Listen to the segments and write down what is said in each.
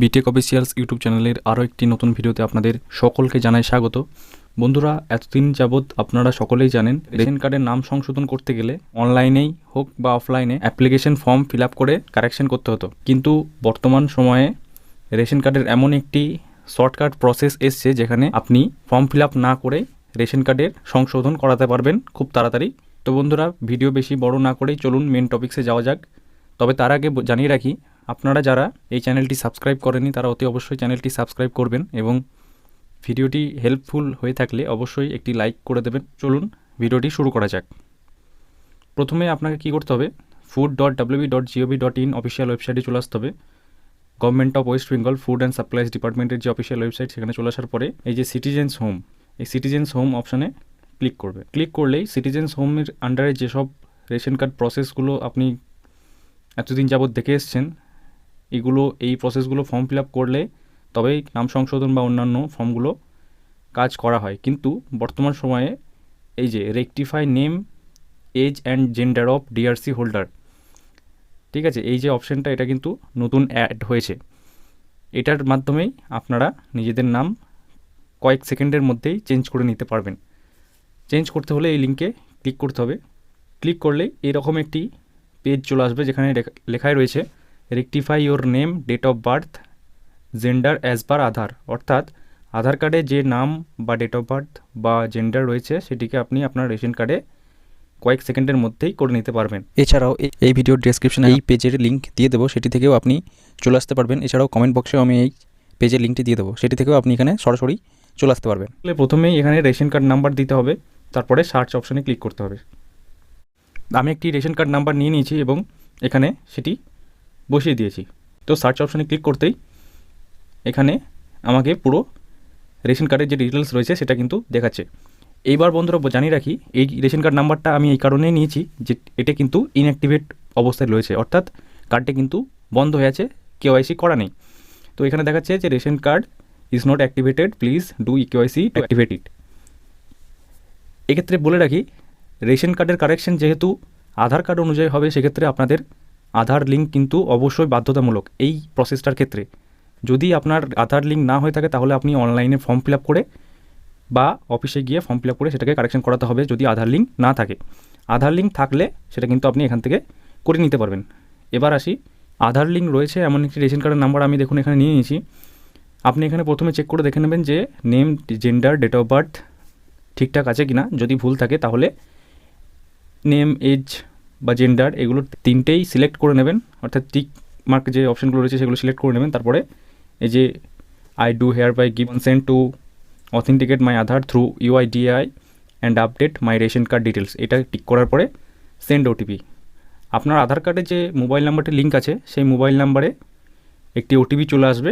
B Tech officials YouTube চ্যানেলের আরও একটি নতুন ভিডিওতে আপনাদের সকলকে জানাই স্বাগত। বন্ধুরা, এতদিন যাবৎ আপনারা সকলেই জানেন রেশন কার্ডের নাম সংশোধন করতে গেলে অনলাইনেই হোক বা অফলাইনে অ্যাপ্লিকেশন ফর্ম ফিল আপ করে কারেকশন করতে হতো। কিন্তু বর্তমান সময়ে রেশন কার্ডের এমন একটি শর্টকাট প্রসেস এসছে যেখানে আপনি ফর্ম ফিল আপ না করে রেশন কার্ডের সংশোধন করাতে পারবেন খুব তাড়াতাড়ি। তো বন্ধুরা, ভিডিও বেশি বড় না করেই চলুন মেন টপিক্সে যাওয়া যাক। তবে তার আগে জানিয়ে রাখি, আপনারা যারা এই চ্যানেলটি সাবস্ক্রাইব করেনি তারা অতি অবশ্যই চ্যানেলটি সাবস্ক্রাইব করবেন এবং ভিডিওটি হেল্পফুল হয়ে থাকলে অবশ্যই একটি লাইক করে দেবেন। চলুন ভিডিওটি শুরু করা যাক। প্রথমে আপনাকে কি করতে হবে, food.wb.gov.in অফিসিয়াল ওয়েবসাইটে চলে আসতে হবে। Government of West Bengal food and supplies ডিপার্টমেন্টের যে অফিসিয়াল ওয়েবসাইট, সেখানে চলে আসার পরে এই যে সিটিজেন্স হোম, এই সিটিজেন্স হোম অপশানে ক্লিক করবে। ক্লিক করলেই সিটিজেন্স হোমের আন্ডারে যেসব রেশন কার্ড প্রসেসগুলো আপনি এতদিন যাবৎ দেখে এসছেন, এই প্রসেসগুলো ফর্ম ফিল আপ করলে তবেই নাম সংশোধন বা অন্যান্য ফর্মগুলো কাজ করা হয়। কিন্তু বর্তমান সময়ে এই যে rectify name, age and gender of DRC holder, ঠিক আছে, এই যে অপশানটা, এটা কিন্তু নতুন অ্যাড হয়েছে। এটার মাধ্যমেই আপনারা নিজেদের নাম কয়েক সেকেন্ডের মধ্যেই চেঞ্জ করে নিতে পারবেন। চেঞ্জ করতে হলে এই লিঙ্কে ক্লিক করতে হবে। ক্লিক করলে এরকম একটি পেজ চলে আসবে যেখানে লেখাই রয়েছে rectify your name, date of birth, gender as per Aadhaar. অর্থাৎ আধার কার্ডে যে নাম বা ডেট অফ বার্থ বা জেন্ডার রয়েছে সেটিকে আপনি আপনার রেশন কার্ডে কয়েক সেকেন্ডের মধ্যেই করে নিতে পারবেন। এছাড়াও এই ভিডিওর ডেসক্রিপশনে এই পেজের লিঙ্ক দিয়ে দেবো, সেটি থেকেও আপনি চলে আসতে পারবেন। এছাড়াও কমেন্ট বক্সেও আমি এই পেজের লিঙ্কটি দিয়ে দেবো, সেটি থেকেও আপনি এখানে সরাসরি চলে আসতে পারবেন। প্রথমেই এখানে রেশন কার্ড নাম্বার দিতে হবে, তারপরে সার্চ অপশানে ক্লিক করতে হবে। আমি একটি রেশন কার্ড নাম্বার নিয়ে নিয়েছি এবং এখানে সেটি বসিয়ে দিয়েছি। তো সার্চ অপশানে ক্লিক করতেই এখানে আমাকে পুরো রেশন কার্ডের যে ডিটেলস রয়েছে সেটা কিন্তু দেখাচ্ছে। এইবার বন্ধুরা জানিয়ে রাখি, এই রেশন কার্ড নাম্বারটা আমি এই কারণেই নিয়েছি যে এটা কিন্তু ইনঅ্যাক্টিভেট অবস্থায় রয়েছে, অর্থাৎ কার্ডটি কিন্তু বন্ধ হয়ে আছে, কেওয়াইসি করা নেই। তো এখানে দেখাচ্ছে যে ration card is not activated, please do KYC to activate it. এক্ষেত্রে বলে রাখি, রেশন কার্ডের কারেকশন যেহেতু আধার কার্ড অনুযায়ী হবে, সেক্ষেত্রে আপনাদের আধার লিঙ্ক কিন্তু অবশ্যই বাধ্যতামূলক এই প্রসেসটার ক্ষেত্রে। যদি আপনার আধার লিঙ্ক না হয়ে থাকে তাহলে আপনি অনলাইনে ফর্ম ফিল আপ করে বা অফিসে গিয়ে ফর্ম ফিল আপ করে সেটাকে কারেকশন করাতে হবে যদি আধার লিঙ্ক না থাকে। আধার লিঙ্ক থাকলে সেটা কিন্তু আপনি এখান থেকে করে নিতে পারবেন। এবার আসি, আধার লিঙ্ক রয়েছে এমন একটি রেশন কার্ডের নাম্বার আমি দেখুন এখানে নিয়ে নিয়েছি। আপনি এখানে প্রথমে চেক করে দেখে নেবেন যে name, gender, date of birth ঠিকঠাক আছে কি না। যদি ভুল থাকে তাহলে নেম, এজ বা জেন্ডার এগুলো তিনটেই সিলেক্ট করে নেবেন, অর্থাৎ টিক মার্ক যে অপশানগুলো রয়েছে সেগুলো সিলেক্ট করে নেবেন। তারপরে এই যে I do hereby give consent to authenticate my Aadhaar through UIDAI and update my ration card details, এটা টিক করার পরে সেন্ড ওটিপি। আপনার আধার কার্ডে যে মোবাইল নাম্বারটি লিঙ্ক আছে সেই মোবাইল নাম্বারে একটি ওটিপি চলে আসবে।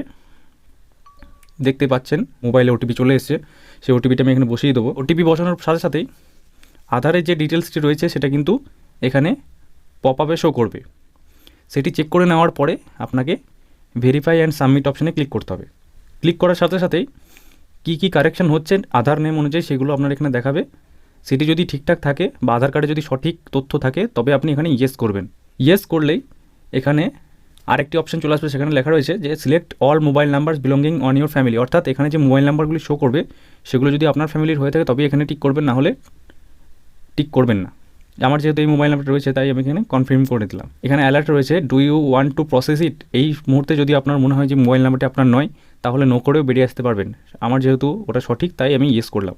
দেখতে পাচ্ছেন মোবাইলে ওটিপি চলে এসছে, সেই ওটিপিটা আমি এখানে বসিয়ে দেবো। ওটিপি বসানোর সাথে সাথেই আধারের যে ডিটেলসটি রয়েছে সেটা কিন্তু এখানে পপ আপে শো করবে। সেটি চেক করে নেওয়ার পরে আপনাকে ভেরিফাই অ্যান্ড সাবমিট অপশানে ক্লিক করতে হবে। ক্লিক করার সাথে সাথেই কী কারেকশন হচ্ছে আধার নেম অনুযায়ী সেগুলো আপনার এখানে দেখাবে। সেটি যদি ঠিকঠাক থাকে বা আধার কার্ডে যদি সঠিক তথ্য থাকে তবে আপনি এখানে ইয়েস করবেন। ইয়েস করলেই এখানে আরেকটি অপশান চলে আসবে, সেখানে লেখা রয়েছে যে select all mobile numbers belonging on your family. অর্থাৎ এখানে যে মোবাইল নাম্বারগুলি শো করবে সেগুলো যদি আপনার ফ্যামিলির হয়ে থাকে তবে এখানে টিক করবেন, না হলে টিক করবেন না। আমার যেহেতু এই মোবাইল নাম্বার রয়েছে তাই আমি এখানে কনফার্ম করে দিলাম। এখানে অ্যালার্ট রয়েছে do you want to process it. এই মুহূর্তে যদি আপনার মনে হয় যে মোবাইল নাম্বারটি আপনার নয় তাহলে নো করেও বেরিয়ে আসতে পারবেন। আমার যেহেতু ওটা সঠিক তাই আমি ইয়েস করলাম।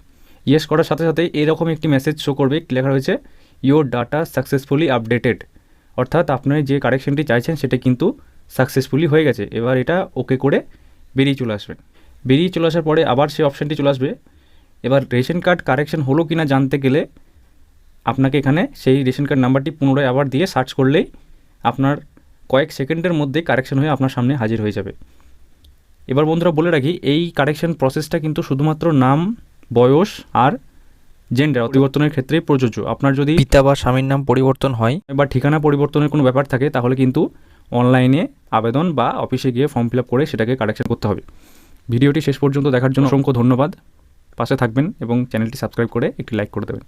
ইয়েস করার সাথে সাথে এরকম একটি মেসেজ শো করবে, লেখা রয়েছে ইউর ডাটা সাকসেসফুলি আপডেটেড। অর্থাৎ আপনার যে কারেকশনটি চাইছেন সেটা কিন্তু সাকসেসফুলি হয়ে গেছে। এবার এটা ওকে করে বেরিয়ে চলে আসবেন। বেরিয়ে চলে আসার পরে আবার সেই অপশানটি চলে আসবে। এবার রেশন কার্ড কারেকশন হলো কি না জানতে গেলে আপনাকে এখানে সেই রেশন কার্ড নাম্বারটি পুনরায় আবার দিয়ে সার্চ করলেই আপনার কয়েক সেকেন্ডের মধ্যে কারেকশন হয়ে আপনার সামনে হাজির হয়ে যাবে। এবার বন্ধুরা বলে রাখি, এই কারেকশন প্রসেসটা কিন্তু শুধুমাত্র নাম, বয়স আর জেন্ডার পরিবর্তনের ক্ষেত্রেই প্রযোজ্য। আপনার যদি পিতা বা স্বামীর নাম পরিবর্তন হয় বা ঠিকানা পরিবর্তনের কোনো ব্যাপার থাকে তাহলে কিন্তু অনলাইনে আবেদন বা অফিসে গিয়ে ফর্ম ফিল আপ করে সেটাকে কারেকশন করতে হবে। ভিডিওটি শেষ পর্যন্ত দেখার জন্য অসংখ্য ধন্যবাদ। পাশে থাকবেন এবং চ্যানেলটি সাবস্ক্রাইব করে একটি লাইক করে দেবেন।